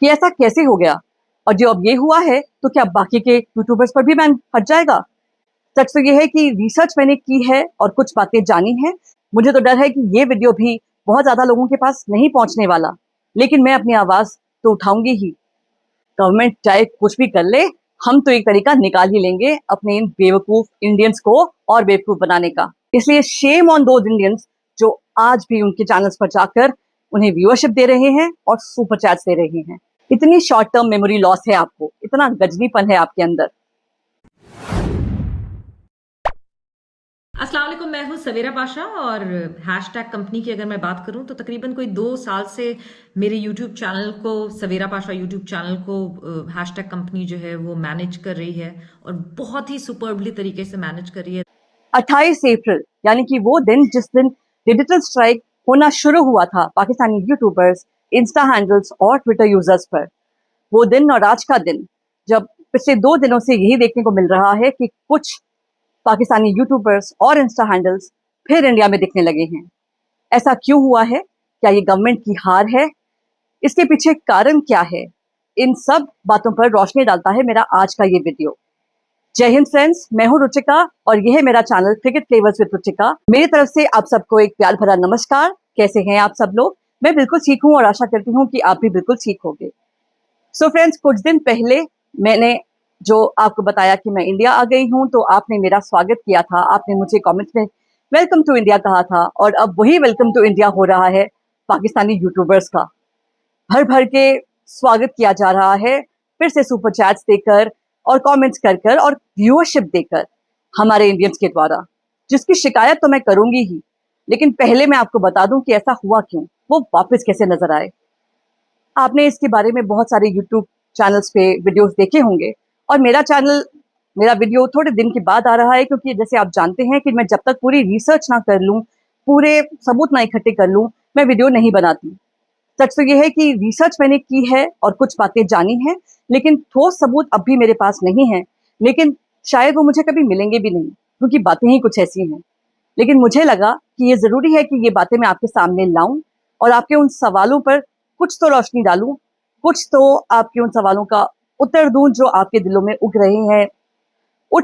कि ऐसा कैसे हो गया, और जो अब ये हुआ है तो क्या बाकी के यूट्यूबर्स पर भी बैन हट जाएगा? सच तो ये है कि रिसर्च मैंने की है और कुछ बातें जानी हैं। मुझे तो डर है कि ये वीडियो भी बहुत ज्यादा लोगों के पास नहीं पहुंचने वाला, लेकिन मैं अपनी आवाज तो उठाऊंगी ही। गवर्नमेंट चाहे कुछ भी कर ले, हम तो एक तरीका निकाल ही लेंगे अपने इन बेवकूफ इंडियंस को और बेवकूफ बनाने का। इसलिए शेम ऑन दोज इंडियंस जो आज भी उनके चैनल्स पर जाकर उन्हें व्यूअरशिप दे रहे हैं और सुपर चैट्स दे रहे हैं। इतनी शॉर्ट टर्म मेमोरी लॉस है आपको, इतना गजनीपन है आपके अंदर। अस्सलाम वालेकुम, मैं हूं सवेरा पाशा और हैशटैग कंपनी की अगर मैं बात करूं तो तकरीबन कोई 2 साल से मेरे यूट्यूब चैनल को, सवेरा पाशा यूट्यूब चैनल को हैशटैग कंपनी जो है वो मैनेज कर रही है और बहुत ही सुपर्बली तरीके से मैनेज कर रही है। 28 अप्रैल यानी कि वो दिन जिस दिन डिजिटल स्ट्राइक होना शुरू हुआ था पाकिस्तानी यूट्यूबर्स, इंस्टा हैंडल्स और ट्विटर यूजर्स पर, वो दिन और आज का दिन जब पिछले 2 दिनों से यही देखने को मिल रहा है कि कुछ पाकिस्तानी यूट्यूबर्स और इंस्टा हैंडल्स फिर इंडिया में दिखने लगे हैं। ऐसा क्यों हुआ है? क्या ये गवर्नमेंट की हार है? इसके पीछे कारण क्या है? इन सब बातों पर रोशनी डालता है मेरा आज का ये वीडियो। जय हिंद फ्रेंड्स, मैं हूं रुचिका और यह है मेरा channel cricket flavours with Ruchika. मेरी तरफ से आप सबको एक प्यार भरा नमस्कार। कैसे हैं आप सब लोग? मैं बिल्कुल ठीक हूं और आशा करती हूं कि आप भी बिल्कुल ठीक होंगे। सो फ्रेंड्स, कुछ दिन पहले मैंने जो आपको बताया कि मैं इंडिया आ गई हूं, तो आपने मेरा स्वागत किया था। आपने मुझे कमेंट्स में वेलकम टू इंडिया कहा था और अब वही वेलकम टू इंडिया हो रहा है पाकिस्तानी यूट्यूबर्स का। भर भर के स्वागत किया जा रहा है, फिर से सुपर चैट्स देकर और कमेंट्स कर कर और व्यूअरशिप देकर हमारे इंडियंस के द्वारा, जिसकी शिकायत तो मैं करूंगी ही। लेकिन पहले मैं आपको बता दूं कि ऐसा हुआ क्यों, वो वापस कैसे नजर आए। आपने इसके बारे में बहुत सारे यूट्यूब चैनल्स पे वीडियोस देखे होंगे और मेरा वीडियो थोड़े दिन के बाद आ रहा है, क्योंकि जैसे आप जानते हैं कि मैं जब तक पूरी रिसर्च ना कर लूं, पूरे सबूत ना इकट्ठे कर लूं, मैं वीडियो नहीं बनाती। सच तो ये है कि रिसर्च मैंने की है और कुछ बातें जानी हैं, लेकिन ठोस सबूत अब भी मेरे पास नहीं है। लेकिन शायद वो मुझे कभी मिलेंगे भी नहीं, क्योंकि बातें ही कुछ ऐसी हैं। लेकिन मुझे लगा कि ये जरूरी है कि ये बातें मैं आपके सामने लाऊं और आपके उन सवालों पर कुछ तो रोशनी डालूं, कुछ तो आपके उन सवालों का उत्तर दूं जो आपके दिलों में उठ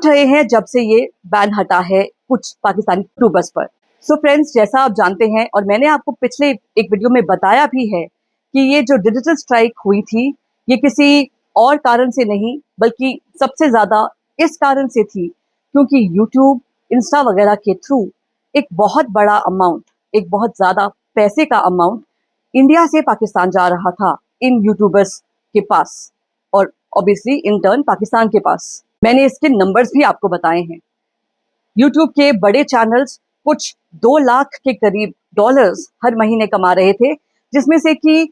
रहे हैं जब से ये बैन हटा है कुछ पाकिस्तानी यूट्यूबर्स पर। सो फ्रेंड्स, जैसा आप जानते हैं और मैंने आपको पिछले एक वीडियो में बताया भी है कि ये जो डिजिटल स्ट्राइक हुई थी, ये किसी और कारण से नहीं बल्कि सबसे ज्यादा इस कारण से थी क्योंकि यूट्यूब, इंस्टा वगैरह के थ्रू एक बहुत बड़ा अमाउंट, एक बहुत ज्यादा पैसे का अमाउंट इंडिया से पाकिस्तान जा रहा था इन यूट्यूबर्स के पास और ऑब्वियसली इन टर्न पाकिस्तान के पास। मैंने इसके नंबर्स भी आपको बताए हैं। यूट्यूब के बड़े चैनल्स कुछ 2 लाख के करीब डॉलर्स हर महीने कमा रहे थे, जिसमें से कि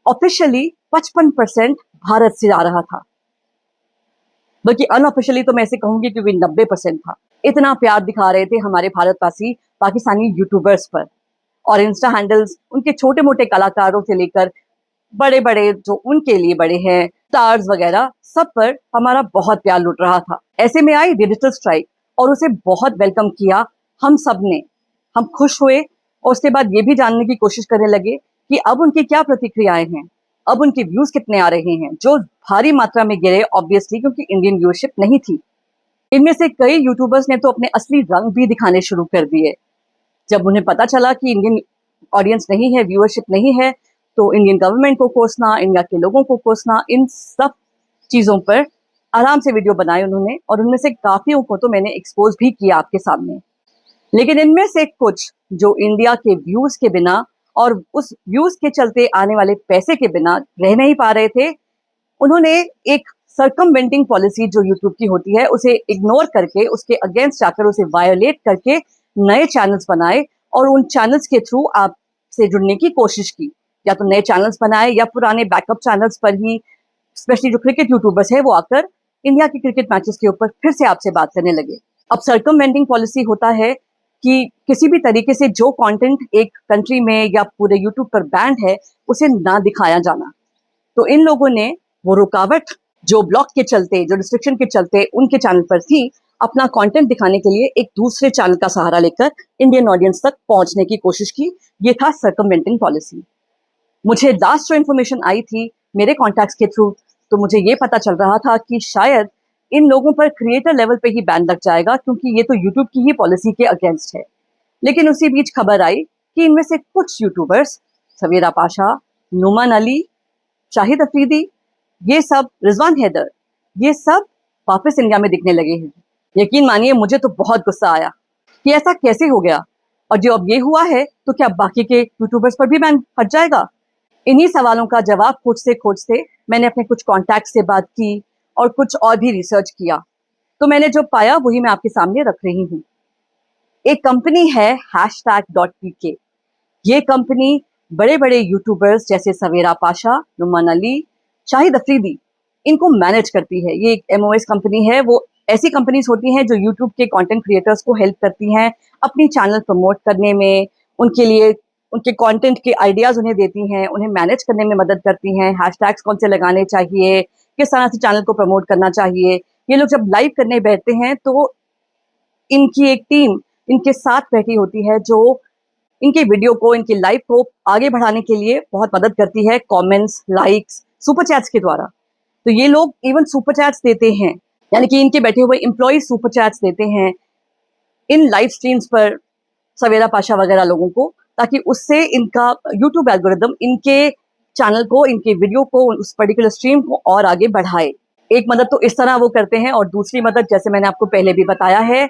ऑफिशियली 55% भारत से जा रहा था, बल्कि अनऑफिशियली तो मैं ऐसे कहूंगी कि 90% था। इतना प्यार दिखा रहे थे हमारे भारतवासी पाकिस्तानी यूट्यूबर्स पर और इंस्टा हैंडल्स, उनके छोटे मोटे कलाकारों से लेकर बड़े बड़े जो उनके लिए बड़े हैं स्टार्स वगैरह, सब पर हमारा बहुत प्यार लुट रहा था। ऐसे में आई डिजिटल स्ट्राइक और उसे बहुत वेलकम किया हम सब ने। हम खुश हुए और उसके बाद ये भी जानने की कोशिश करने लगे कि अब उनकी क्या प्रतिक्रियाएं हैं, अब उनके व्यूज कितने आ रहे हैं, जो भारी मात्रा में गिरे ऑब्वियसली, क्योंकि इंडियन व्यूअरशिप नहीं थी। इनमें से कई यूट्यूबर्स ने तो अपने असली रंग भी दिखाने शुरू कर दिए। जब उन्हें पता चला कि इंडियन ऑडियंस नहीं है, व्यूअरशिप नहीं है, तो इंडियन गवर्नमेंट को कोसना, इंडिया के लोगों को कोसना, इन सब चीजों पर आराम से वीडियो बनाए उन्होंने और उनमें से काफियों को तो मैंने एक्सपोज भी किया आपके सामने। लेकिन इनमें से कुछ जो इंडिया के व्यूज के बिना और उस व्यूज के चलते आने वाले पैसे के बिना रह नहीं पा रहे थे, उन्होंने एक सर्कमवेंटिंग पॉलिसी जो यूट्यूब की होती है उसे इग्नोर करके, उसके अगेंस्ट जाकर, उसे वायोलेट करके नए चैनल्स बनाए और उन चैनल्स के थ्रू आपसे जुड़ने की कोशिश की। या तो नए चैनल्स बनाए या पुराने बैकअप चैनल्स पर ही, स्पेशली जो क्रिकेट यूट्यूबर्स है, वो आकर इंडिया के क्रिकेट मैचेस के ऊपर फिर से आपसे बात करने लगे। अब सर्कमवेंटिंग पॉलिसी होता है कि किसी भी तरीके से जो कंटेंट एक कंट्री में या पूरे यूट्यूब पर बैंड है उसे ना दिखाया जाना। तो इन लोगों ने वो रुकावट जो ब्लॉक के चलते, जो रिस्ट्रिक्शन के चलते उनके चैनल पर थी, अपना कंटेंट दिखाने के लिए एक दूसरे चैनल का सहारा लेकर इंडियन ऑडियंस तक पहुंचने की कोशिश की। ये था सर्कमवेंटिंग पॉलिसी। मुझे लास्ट जो इन्फॉर्मेशन आई थी मेरे कॉन्टैक्ट्स के थ्रू तो मुझे ये पता चल रहा था कि शायद इन लोगों पर क्रिएटर लेवल पे ही बैन लग जाएगा, क्योंकि ये तो यूट्यूब की ही पॉलिसी के अगेंस्ट है। लेकिन उसी बीच खबर आई कि इनमें से कुछ यूट्यूबर्स, सवेरा पाशा, नुमान अली, शाहिद अफरीदी, ये सब, रिजवान हैदर, ये सब वापस इंडिया में दिखने लगे हैं। यकीन मानिए मुझे तो बहुत गुस्सा आया कि ऐसा कैसे हो गया, और जो अब ये हुआ है तो क्या बाकी के यूट्यूबर्स पर भी बैन हट जाएगा? इन्हीं सवालों का जवाब खोजते खोजते मैंने अपने कुछ कॉन्टैक्ट से बात की और कुछ और भी रिसर्च किया। तो मैंने जो पाया वही मैं आपके सामने रख रही हूँ। एक कंपनी है hashtag.pk। ये कंपनी बड़े बड़े यूट्यूबर्स जैसे सवेरा पाशा, नुमान अली, शाहिद अफरीदी, इनको मैनेज करती है। ये एक एमओएस कंपनी है। वो ऐसी कंपनीज होती हैं जो यूट्यूब के कंटेंट क्रिएटर्स को हेल्प करती हैं अपनी चैनल प्रमोट करने में, उनके लिए उनके कंटेंट के आइडियाज उन्हें देती हैं, उन्हें मैनेज करने में मदद करती हैं, हैशटैग्स कौन से लगाने चाहिए, किस तरह से चैनल को प्रमोट करना चाहिए। ये लोग जब लाइव करने बैठते हैं तो इनकी एक टीम इनके साथ बैठी होती है जो इनके वीडियो को, इनके लाइव को आगे बढ़ाने के लिए बहुत मदद करती है, कमेंट्स, लाइक्स, सुपर चैट्स के द्वारा। तो ये लोग इवन सुपर चैट्स देते हैं, यानी कि इनके बैठे हुए एम्प्लॉय सुपर चैट्स देते हैं इन लाइव स्ट्रीम्स पर सवेरा पाशा वगैरह लोगों को, ताकि उससे इनका यूट्यूब एल्गोरिदम इनके चैनल को, इनके वीडियो को, उस पर्टिकुलर स्ट्रीम को और आगे बढ़ाए। एक मदद तो इस तरह वो करते हैं, और दूसरी मदद जैसे मैंने आपको पहले भी बताया है,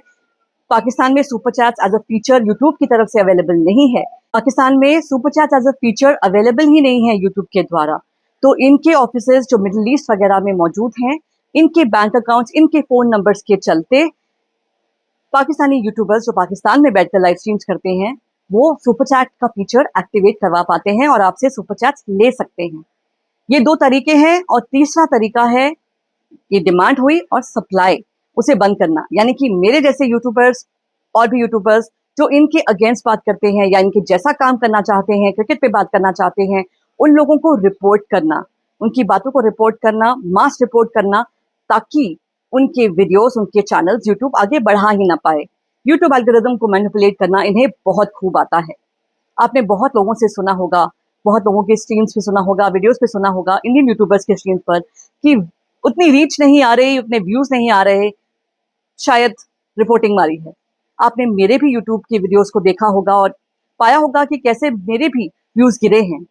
पाकिस्तान में super chats as a feature YouTube की तरफ से अवेलेबल नहीं है। पाकिस्तान में super chats as a feature available ही नहीं है यूट्यूब के द्वारा। तो इनके ऑफिसेज जो मिडिल ईस्ट वगैरह में मौजूद हैं, इनके बैंक अकाउंट्स, इनके फोन नंबर्स के चलते पाकिस्तानी यूट्यूबर्स जो पाकिस्तान में बैठकर लाइव स्ट्रीम्स करते हैं, वो सुपर चैट का फीचर एक्टिवेट करवा पाते हैं और आपसे सुपर चैट्स ले सकते हैं। ये दो तरीके हैं। और तीसरा तरीका है, ये डिमांड हुई और सप्लाई, उसे बंद करना। यानी कि मेरे जैसे यूट्यूबर्स और भी यूट्यूबर्स जो इनके अगेंस्ट बात करते हैं या इनके जैसा काम करना चाहते हैं, क्रिकेट पे बात करना चाहते हैं, उन लोगों को रिपोर्ट करना, उनकी बातों को रिपोर्ट करना, मास रिपोर्ट करना, ताकि उनके वीडियोस, उनके चैनल्स यूट्यूब आगे बढ़ा ही ना पाए। यूट्यूब एल्गोरिदम को मैनिपुलेट करना इन्हें बहुत खूब आता है। आपने बहुत लोगों से सुना होगा, बहुत लोगों के स्ट्रीम्स पे सुना होगा, वीडियोस पे सुना होगा, इंडियन यूट्यूबर्स के स्ट्रीम्स पर, कि उतनी रीच नहीं आ रही, उतने व्यूज नहीं आ रहे, शायद रिपोर्टिंग मारी है। आपने मेरे भी यूट्यूब की वीडियोस को देखा होगा और पाया होगा कि कैसे मेरे भी व्यूज गिरे हैं।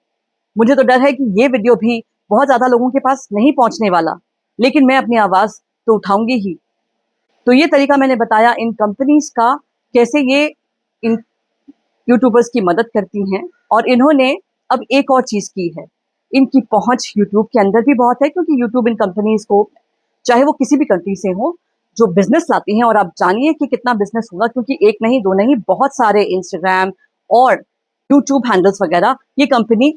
मुझे तो डर है कि ये वीडियो भी बहुत ज्यादा लोगों के पास नहीं पहुंचने वाला, लेकिन मैं अपनी आवाज तो उठाऊंगी ही। तो ये तरीका मैंने बताया इन कंपनीज का, कैसे ये इन यूट्यूबर्स की मदद करती हैं। और इन्होंने अब एक और चीज की है, इनकी पहुंच यूट्यूब के अंदर भी बहुत है, क्योंकि यूट्यूब इन कंपनीज को, चाहे वो किसी भी कंट्री से हो, जो बिजनेस लाती हैं, और आप जानिए कि कितना बिजनेस होगा, क्योंकि एक नहीं दो नहीं, बहुत सारे इंस्टाग्राम और यूट्यूब हैंडल्स वगैरह ये कंपनी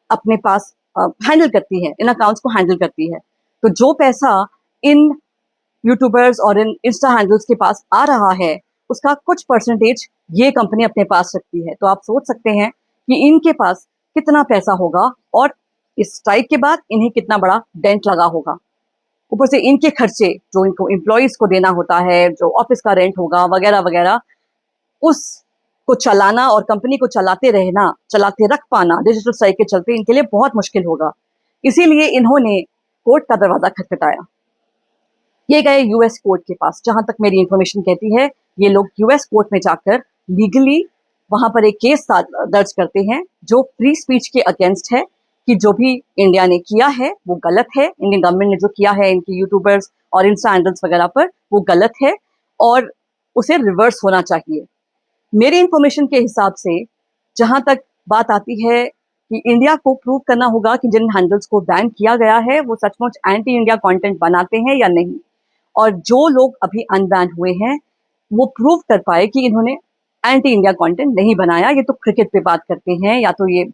अपने पास हैंडल करती है, इन अकाउंट्स को हैंडल करती है। तो जो पैसा इन यूट्यूबर्स और इन इंस्टा हैंडल्स के पास आ रहा है, उसका कुछ परसेंटेज ये कंपनी अपने पास रखती है। तो आप सोच सकते हैं कि इनके पास कितना पैसा होगा और इस स्ट्राइक के बाद इन्हें कितना बड़ा डेंट लगा होगा। ऊपर से इनके खर्चे जो इनको एम्प्लॉयज को देना होता है, जो ऑफिस का रेंट होगा वगैरह वगैरह, उसको चलाना और कंपनी को चलाते रहना, चलाते रख पाना डिजिटल स्ट्राइक के चलते इनके लिए बहुत मुश्किल होगा। इसीलिए इन्होंने कोर्ट का दरवाजा खटखटाया। ये गए यूएस कोर्ट के पास। जहां तक मेरी इंफॉर्मेशन कहती है, ये लोग यूएस कोर्ट में जाकर लीगली वहां पर एक केस दर्ज करते हैं जो फ्री स्पीच के अगेंस्ट है, कि जो भी इंडिया ने किया है वो गलत है, इंडियन गवर्नमेंट ने जो किया है इनके यूट्यूबर्स और इंस्टा हैंडल्स वगैरह पर, वो गलत है और उसे रिवर्स होना चाहिए। मेरी इंफॉर्मेशन के हिसाब से जहां तक बात आती है कि इंडिया को प्रूव करना होगा कि जिन हैंडल्स को बैन किया गया है वो सचमुच एंटी इंडिया कंटेंट बनाते हैं या नहीं, और जो लोग अभी अनबैन हुए हैं वो प्रूव कर पाए कि इन्होंने एंटी इंडिया कंटेंट नहीं बनाया। ये तो क्रिकेट पे बात करते हैं, या तो ये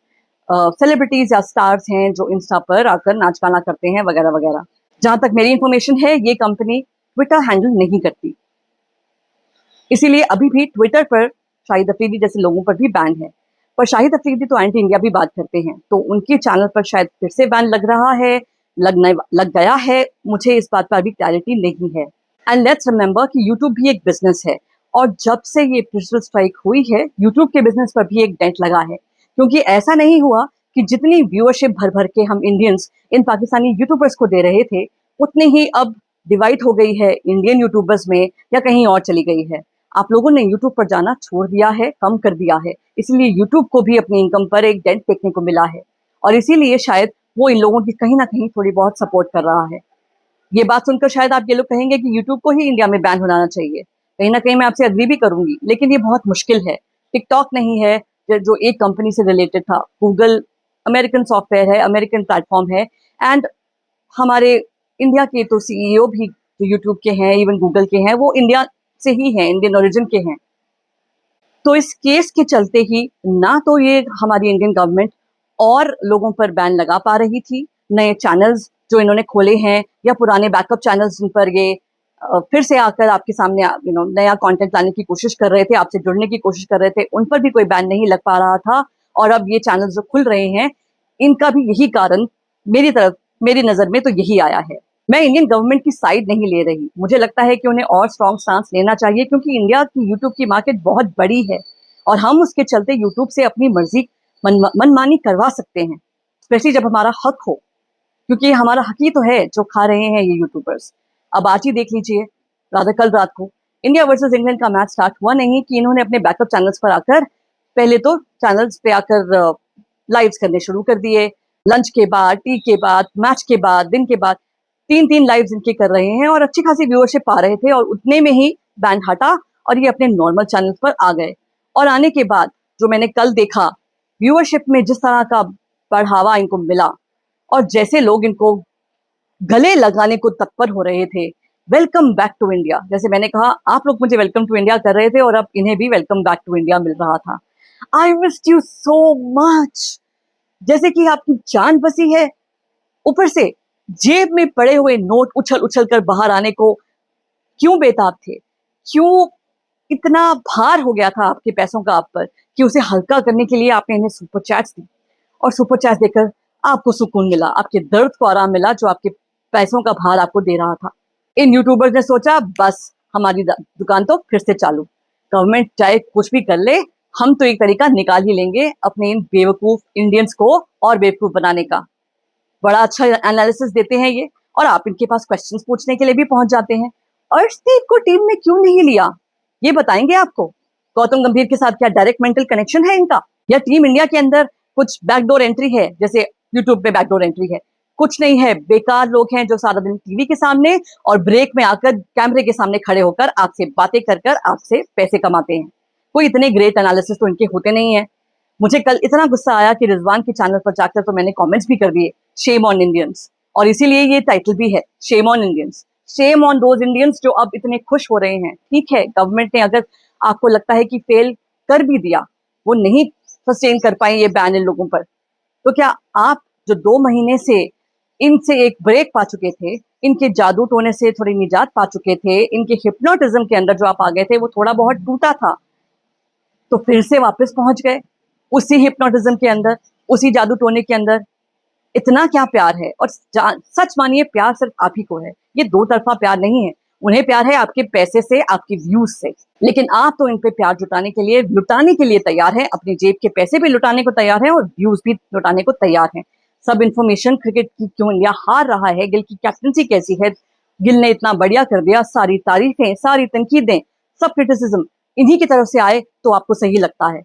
सेलिब्रिटीज या स्टार्स हैं जो इंस्टा पर आकर नाच गाना करते हैं वगैरह वगैरह। जहां तक मेरी इंफॉर्मेशन है, ये कंपनी ट्विटर हैंडल नहीं करती, इसीलिए अभी भी ट्विटर पर शाहिद अफरीदी जैसे लोगों पर भी बैन है। पर शाहिद अफरीदी तो एंटी इंडिया भी बात करते हैं, तो उनके चैनल पर शायद फिर से बैन लग रहा है, लग गया है, मुझे इस बात पर अभी क्लैरिटी नहीं है। एंड लेट्स रिमेंबर कि यूट्यूब भी एक बिजनेस है, और जब से ये डिजिटल स्ट्राइक हुई है, यूट्यूब के बिजनेस पर भी एक डेंट लगा है, क्योंकि ऐसा नहीं हुआ कि जितनी व्यूअरशिप भर भर के हम इंडियंस इन पाकिस्तानी यूट्यूबर्स को दे रहे थे, उतनी ही अब डिवाइड हो गई है इंडियन यूट्यूबर्स में या कहीं और चली गई है। आप लोगों ने यूट्यूब पर जाना छोड़ दिया है, कम कर दिया है, इसलिए यूट्यूब को भी अपनी इनकम पर एक डेंट देखने को मिला है और इसीलिए शायद वो इन लोगों की कहीं ना कहीं थोड़ी बहुत सपोर्ट कर रहा है। ये बात सुनकर शायद आप ये लोग कहेंगे कि यूट्यूब को ही इंडिया में बैन होना चाहिए। कहीं ना कहीं मैं आपसे अग्री भी करूंगी, लेकिन ये बहुत मुश्किल है। टिकटॉक नहीं है जो एक कंपनी से रिलेटेड था, गूगल अमेरिकन सॉफ्टवेयर है, अमेरिकन प्लेटफॉर्म है, एंड हमारे इंडिया के तो सीईओ भी जो यूट्यूब के हैं, इवन गूगल के हैं, वो इंडिया से ही हैं, इंडियन ओरिजिन के हैं। तो इस केस के चलते ही ना तो ये हमारी इंडियन गवर्नमेंट और लोगों पर बैन लगा पा रही थी, नए चैनल्स जो इन्होंने खोले हैं या पुराने बैकअप चैनल्स जिन पर ये फिर से आकर आपके सामने नया कंटेंट लाने की कोशिश कर रहे थे, आपसे जुड़ने की कोशिश कर रहे थे, उन पर भी कोई बैन नहीं लग पा रहा था। और अब ये चैनल्स जो खुल रहे हैं, इनका भी यही कारण मेरी नजर में तो यही आया है। मैं इंडियन गवर्नमेंट की साइड नहीं ले रही, मुझे लगता है कि उन्हें और स्ट्रॉन्ग स्टांस लेना चाहिए, क्योंकि इंडिया की यूट्यूब की मार्केट बहुत बड़ी है और हम उसके चलते यूट्यूब से अपनी मर्जी मनमानी करवा सकते हैं, स्पेशली जब हमारा हक हो, क्योंकि हमारा हक ही तो है जो खा रहे हैं ये यूट्यूबर्स। अब आज ही देख लीजिए, राधा कल रात को इंडिया वर्सेस इंग्लैंड का मैच स्टार्ट हुआ नहीं कि इन्होंने अपने बैकअप चैनल्स पर आकर पहले तो चैनल्स पे आकर लाइव्स करने शुरू कर दिए। लंच के बाद, टी के बाद, मैच के बाद, दिन के बाद 3-3 लाइव्स इनके कर रहे हैं और अच्छी खासी व्यूअरशिप पा रहे थे और उतने में ही बैन हटा और ये अपने नॉर्मल चैनल्स पर आ गए। और आने के बाद जो मैंने कल देखा, व्यूअरशिप में जिस तरह का बढ़ावा इनको मिला और जैसे लोग इनको गले लगाने को तत्पर हो रहे थे, वेलकम बैक टू इंडिया, जैसे मैंने कहा आप लोग मुझे वेलकम टू इंडिया कर रहे थे और अब इन्हें भी वेलकम बैक टू इंडिया मिल रहा था। I missed you so much, जैसे कि आपकी जान बसी है। ऊपर से जेब में पड़े हुए नोट उछल उछल कर बाहर आने को क्यों बेताब थे, क्यों इतना भार हो गया था आपके पैसों का आप पर कि उसे हल्का करने के लिए आपने इन्हें सुपर चैट्स दी और सुपर चैट्स देकर आपको सुकून मिला, आपके दर्द को आराम मिला जो आपके पैसों का भार आपको दे रहा था। इन यूट्यूबर्स ने सोचा बस हमारी दुकान तो फिर से चालू, गवर्नमेंट चाहे कुछ भी कर ले, हम तो एक तरीका निकाल ही लेंगे अपने इन बेवकूफ इंडियंस को और बेवकूफ बनाने का। बड़ा अच्छा एनालिसिस देते हैं ये और आप इनके पास क्वेश्चंस पूछने के लिए भी पहुंच जाते हैं। अर्शदीप को टीम में क्यों नहीं लिया, ये बताएंगे आपको। गौतम गंभीर के साथ क्या डायरेक्ट मेंटल कनेक्शन है इनका, या टीम इंडिया के अंदर कुछ बैकडोर एंट्री है, जैसे यूट्यूब में बैकडोर एंट्री है? कुछ नहीं है, बेकार लोग हैं जो सारा दिन टीवी के सामने और ब्रेक में आकर कैमरे के सामने खड़े होकर आपसे बातें कर कर आपसे पैसे कमाते हैं। कोई इतने ग्रेट एनालिसिस तो इनके होते नहीं है। मुझे कल इतना गुस्सा आया कि रिजवान के चैनल पर जाकर तो मैंने कमेंट्स भी कर दिए, शेम ऑन इंडियंस, और इसीलिए ये टाइटल भी है, shame on Indians, shame on those Indians जो अब इतने खुश हो रहे हैं। ठीक है, गवर्नमेंट ने अगर आपको लगता है कि फेल कर भी दिया, वो नहीं सस्टेन कर पाए ये बैन इन लोगों पर, तो क्या आप जो 2 महीने से इनसे एक ब्रेक पा चुके थे, इनके जादू टोने से थोड़ी निजात पा चुके थे, इनके हिप्नोटिज्म के अंदर जो आप आ गए थे वो थोड़ा बहुत टूटा था, तो फिर से वापस पहुंच गए उसी हिप्नोटिज्म के अंदर, उसी जादू टोने के अंदर। इतना क्या प्यार है, और सच मानिए प्यार सिर्फ आप ही को है, ये दो तरफा प्यार नहीं है। उन्हें प्यार है आपके पैसे से, आपके व्यूज से, लेकिन आप तो इन पे प्यार जुटाने के लिए, लुटाने के लिए तैयार हैं, अपनी जेब के पैसे भी लुटाने को तैयार हैं और व्यूज भी लुटाने को तैयार हैं। सब इन्फॉर्मेशन क्रिकेट की क्यों इंडिया हार रहा है, गिल की कैप्टनसी कैसी है, गिल ने इतना बढ़िया कर दिया, सारी तारीफें, सारी तनकीदें, सब क्रिटिसिज्म इन्हीं की तरफ से आए तो आपको सही लगता है।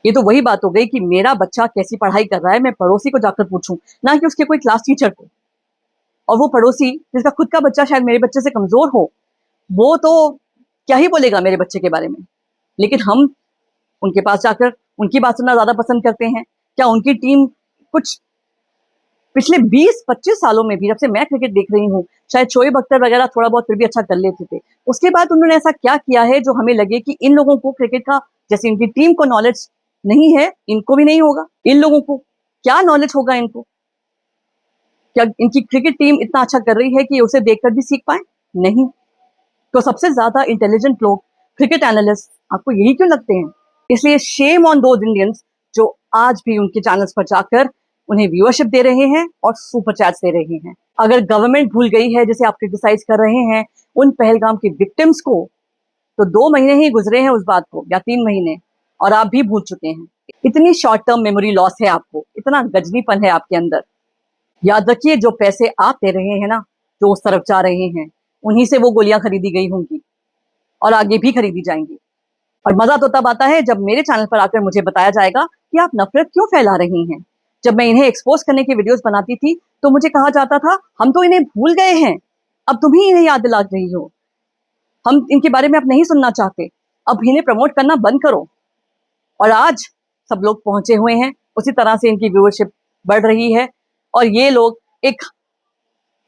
ये तो वही बात हो गई कि मेरा बच्चा कैसी पढ़ाई कर रहा है मैं पड़ोसी को जाकर पूछूं, ना कि उसके कोई क्लास टीचर को। और वो पड़ोसी जिसका खुद का बच्चा शायद मेरे बच्चे से कमजोर हो, वो तो क्या ही बोलेगा मेरे बच्चे के बारे में, लेकिन हम उनके पास जाकर उनकी बात सुनना ज्यादा पसंद करते हैं। क्या उनकी टीम कुछ पिछले 20-25 सालों में भी, जब से मैं क्रिकेट देख रही हूँ, शायद शोएब अख्तर वगैरह थोड़ा बहुत फिर भी अच्छा कर लेते थे, उसके बाद उन्होंने ऐसा क्या किया है जो हमें लगे कि इन लोगों को क्रिकेट का, जैसे इनकी टीम को नॉलेज नहीं है, इनको भी नहीं होगा। इन लोगों को क्या नॉलेज होगा, इनको क्या इनकी क्रिकेट टीम इतना अच्छा कर रही है कि उसे देखकर भी सीख पाए? नहीं। तो सबसे ज्यादा इंटेलिजेंट लोग क्रिकेट एनालिस्ट आपको यही क्यों लगते हैं? इसलिए शेम ऑन दोज इंडियंस जो आज भी उनके चैनल्स पर जाकर उन्हें व्यूअरशिप दे रहे हैं और सुपर चैट्स दे रहे हैं। अगर गवर्नमेंट भूल गई है, जैसे आप क्रिटिसाइज कर रहे हैं उन पहलगाम के विक्टिम्स को, तो 2 महीने ही गुजरे हैं उस बात को, या 3 महीने, और आप भी भूल चुके हैं। इतनी शॉर्ट टर्म मेमोरी लॉस है आपको, इतना गजनीपन है आपके अंदर। याद रखिए, जो पैसे आप दे रहे हैं ना, जो उस तरफ जा रहे हैं, उन्हीं से वो गोलियां खरीदी गई होंगी और आगे भी खरीदी जाएंगी। और मजा तो तब आता है जब मेरे चैनल पर आकर मुझे बताया जाएगा कि आप नफरत क्यों फैला रही हैं। जब मैं इन्हें एक्सपोज करने की वीडियोस बनाती थी तो मुझे कहा जाता था, हम तो इन्हें भूल गए हैं, अब तुम ही इन्हें याद दिला रही हो, हम इनके बारे में अब नहीं सुनना चाहते, अब इन्हें प्रमोट करना बंद करो। और आज सब लोग पहुंचे हुए हैं, उसी तरह से इनकी व्यूअरशिप बढ़ रही है और ये लोग एक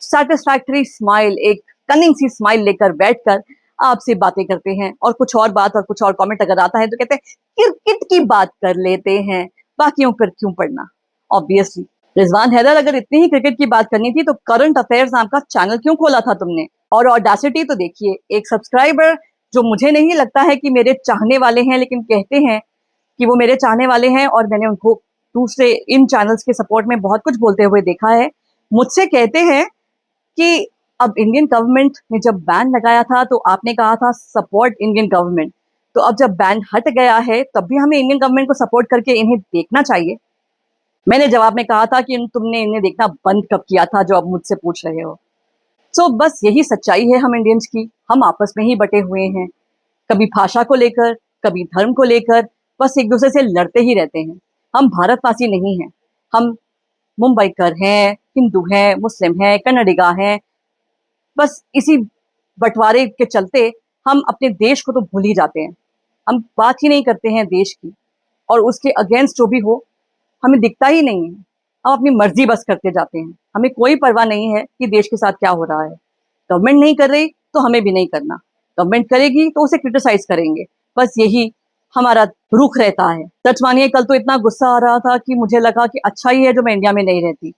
सेटिस्फैक्टरी स्माइल, एक कनिंग सी स्माइल लेकर बैठकर आपसे बातें करते हैं। और कुछ और बात और कुछ और कमेंट अगर आता है तो कहते हैं क्रिकेट की बात कर लेते हैं, बाकियों पर क्यों पढ़ना। ऑब्वियसली रिजवान हैदर, अगर इतनी ही क्रिकेट की बात करनी थी तो करंट अफेयर्स नाम का चैनल क्यों खोला था तुमने। और ऑडेसिटी तो देखिए, एक सब्सक्राइबर जो मुझे नहीं लगता है कि मेरे चाहने वाले हैं, लेकिन कहते हैं कि वो मेरे चाहने वाले हैं, और मैंने उनको दूसरे इन चैनल्स के सपोर्ट में बहुत कुछ बोलते हुए देखा है, मुझसे कहते हैं कि अब इंडियन गवर्नमेंट ने जब बैन लगाया था तो आपने कहा था सपोर्ट इंडियन गवर्नमेंट, तो अब जब बैन हट गया है तब भी हमें इंडियन गवर्नमेंट को सपोर्ट करके इन्हें देखना चाहिए। मैंने जवाब में कहा था कि तुमने इन्हें देखना बंद कब किया था, जो अब मुझसे पूछ रहे हो। सो बस यही सच्चाई है हम इंडियंस की, हम आपस में ही बटे हुए हैं, कभी भाषा को लेकर, कभी धर्म को लेकर, बस एक दूसरे से लड़ते ही रहते हैं। हम भारतवासी नहीं हैं, हम मुंबईकर हैं, हिंदू हैं, मुस्लिम हैं, कन्नडिगा हैं। बस इसी बंटवारे के चलते हम अपने देश को तो भूल ही जाते हैं, हम बात ही नहीं करते हैं देश की, और उसके अगेंस्ट जो भी हो हमें दिखता ही नहीं है। हम अपनी मर्जी बस करते जाते हैं, हमें कोई परवाह नहीं है कि देश के साथ क्या हो रहा है। गवर्नमेंट नहीं कर रही तो हमें भी नहीं करना, गवर्नमेंट करेगी तो उसे क्रिटिसाइज करेंगे, बस यही हमारा रुख रहता है। सच मानिए, कल तो इतना गुस्सा आ रहा था कि मुझे लगा कि अच्छा ही है जो मैं इंडिया में नहीं रहती।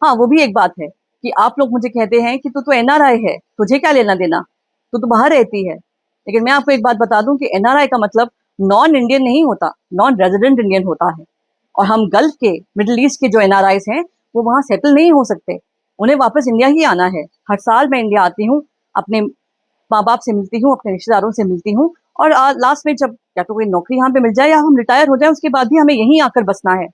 हाँ, वो भी एक बात है कि आप लोग मुझे कहते हैं कि तू तो एनआरआई है, तुझे क्या लेना देना, तू तो बाहर रहती है। लेकिन मैं आपको एक बात बता दूं कि एनआरआई का मतलब नॉन इंडियन नहीं होता, नॉन रेजिडेंट इंडियन होता है। और हम गल्फ के, मिडिल ईस्ट के जो एनआरआईज हैं, वो वहां सेटल नहीं हो सकते, उन्हें वापस इंडिया ही आना है। हर साल मैं इंडिया आती हूँ, अपने माँ बाप से मिलती हूँ, अपने रिश्तेदारों से मिलती हूँ, और लास्ट में जब या तो कोई नौकरी यहाँ पे मिल जाए या हम रिटायर हो जाए, उसके बाद भी हमें यहीं आकर बसना है।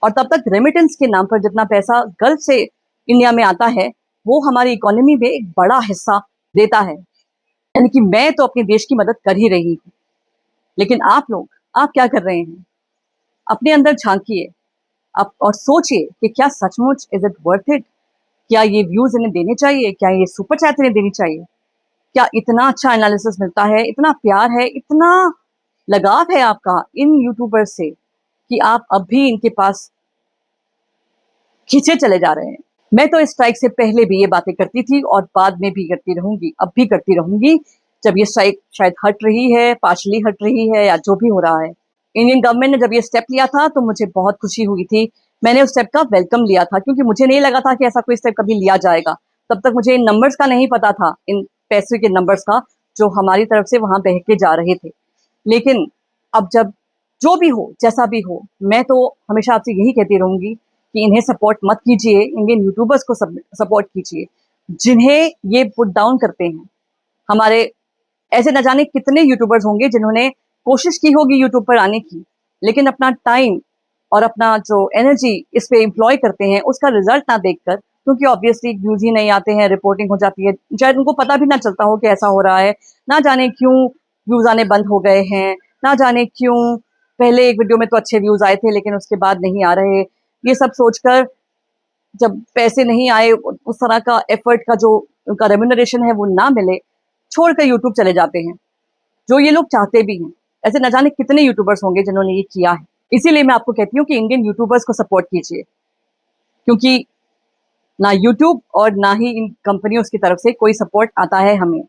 और तब तक रेमिटेंस के नाम पर जितना पैसा गल्फ से इंडिया में आता है, वो हमारी इकोनॉमी में एक बड़ा हिस्सा देता है। यानी कि मैं तो अपने देश की मदद कर ही रही हूँ, लेकिन आप लोग, आप क्या कर रहे हैं? अपने अंदर झांकिए आप और सोचिए कि क्या सचमुच इज इट वर्थ इट। क्या ये व्यूज इन्हें देने चाहिए? क्या ये सुपर चैट इन्हें देनी चाहिए? क्या इतना अच्छा एनालिसिस मिलता है, इतना प्यार है, इतना लगाव है आपका इन यूट्यूबर्स से कि आप अब भी इनके पास खींचे चले जा रहे हैं? मैं तो इस स्ट्राइक से पहले भी ये बातें करती थी और बाद में भी करती रहूंगी, अब भी करती रहूंगी। जब ये स्ट्राइक शायद हट रही है, पार्शली हट रही है, या जो भी हो रहा है, इंडियन गवर्नमेंट ने जब ये स्टेप लिया था तो मुझे बहुत खुशी हुई थी। मैंने उस स्टेप का वेलकम लिया था, क्योंकि मुझे नहीं लगा था कि ऐसा कोई स्टेप कभी लिया जाएगा। तब तक मुझे इन नंबर्स का नहीं पता था, इन पैसे के नंबर्स का, जो हमारी तरफ से वहां बह के जा रहे थे। लेकिन अब जब जो भी हो, जैसा भी हो, मैं तो हमेशा आपसे यही कहती रहूंगी कि इन्हें सपोर्ट मत कीजिए, इंडियन यूट्यूबर्स को सपोर्ट कीजिए जिन्हें ये पुट डाउन करते हैं। हमारे ऐसे न जाने कितने यूट्यूबर्स होंगे जिन्होंने कोशिश की होगी यूट्यूब पर आने की, लेकिन अपना टाइम और अपना जो एनर्जी इस पे एम्प्लॉय करते हैं उसका रिजल्ट ना देखकर, क्योंकि ऑब्वियसली व्यूज ही नहीं आते हैं, रिपोर्टिंग हो जाती है, शायद उनको पता भी ना चलता हो कि ऐसा हो रहा है, ना जाने क्यों व्यूज आने बंद हो गए हैं, ना जाने क्यों पहले एक वीडियो में तो अच्छे व्यूज आए थे लेकिन उसके बाद नहीं आ रहे। ये सब सोचकर जब पैसे नहीं आए, उस तरह का एफर्ट का जो उनका रेम्यूनरेशन है वो ना मिले, छोड़कर यूट्यूब चले जाते हैं, जो ये लोग चाहते भी हैं। ऐसे न जाने कितने यूट्यूबर्स होंगे जिन्होंने ये किया है। इसीलिए मैं आपको कहती हूँ कि इंडियन यूट्यूबर्स को सपोर्ट कीजिए, क्योंकि ना यूट्यूब और ना ही इन कंपनियों की तरफ से कोई सपोर्ट आता है हमें।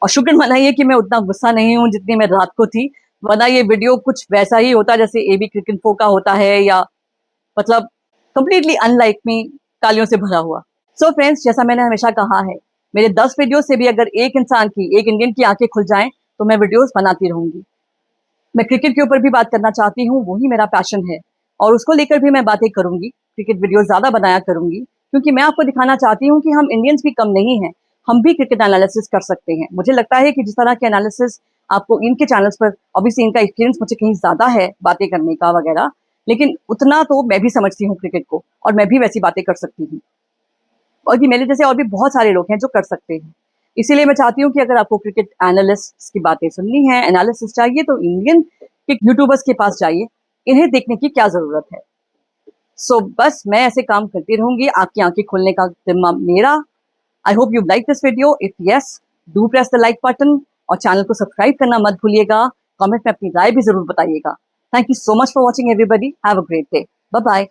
और शुक्र मनाइए कि मैं उतना गुस्सा नहीं हूँ जितनी मैं रात को थी, वरना ये वीडियो कुछ वैसा ही होता जैसे एबी क्रिक इन्फो का होता है, या मतलब कंप्लीटली अनलाइक मी, गालियों से भरा हुआ। सो फ्रेंड्स, जैसा मैंने हमेशा कहा है, मेरे 10 वीडियो से भी अगर एक इंसान की, एक इंडियन की आंखें खुल जाएं तो मैं वीडियोस बनाती रहूंगी। मैं क्रिकेट के ऊपर भी बात करना चाहती हूँ, वही मेरा पैशन है, और उसको लेकर भी मैं बातें करूंगी, क्रिकेट वीडियो ज्यादा बनाया करूंगी, क्योंकि मैं आपको दिखाना चाहती हूँ कि हम इंडियंस भी कम नहीं हैं, हम भी क्रिकेट एनालिसिस कर सकते हैं। मुझे लगता है कि जिस तरह के एनालिसिस आपको इनके चैनल्स पर ऑब्वियसली इनका एक्सपीरियंस मुझे कहीं ज़्यादा है बातें करने का वगैरह, लेकिन उतना तो मैं भी समझती हूँ क्रिकेट को, और मैं भी वैसी बातें कर सकती हूँ, और ये मेरे जैसे और भी बहुत सारे लोग हैं जो कर सकते हैं। इसीलिए मैं चाहती हूँ कि अगर आपको क्रिकेट एनालिस्ट की बातें सुननी है, एनालिसिस चाहिए, तो इंडियन के यूट्यूबर्स के पास जाइए, इन्हें देखने की क्या ज़रूरत है। सो बस मैं ऐसे काम करती रहूंगी, आपकी आंखें खोलने का जिम्मा मेरा। I hope you like this video. If yes, do press the like button, और चैनल को सब्सक्राइब करना मत भूलिएगा। कमेंट में अपनी राय भी जरूर बताइएगा। Thank you so much for watching everybody. Have a great day. Bye bye.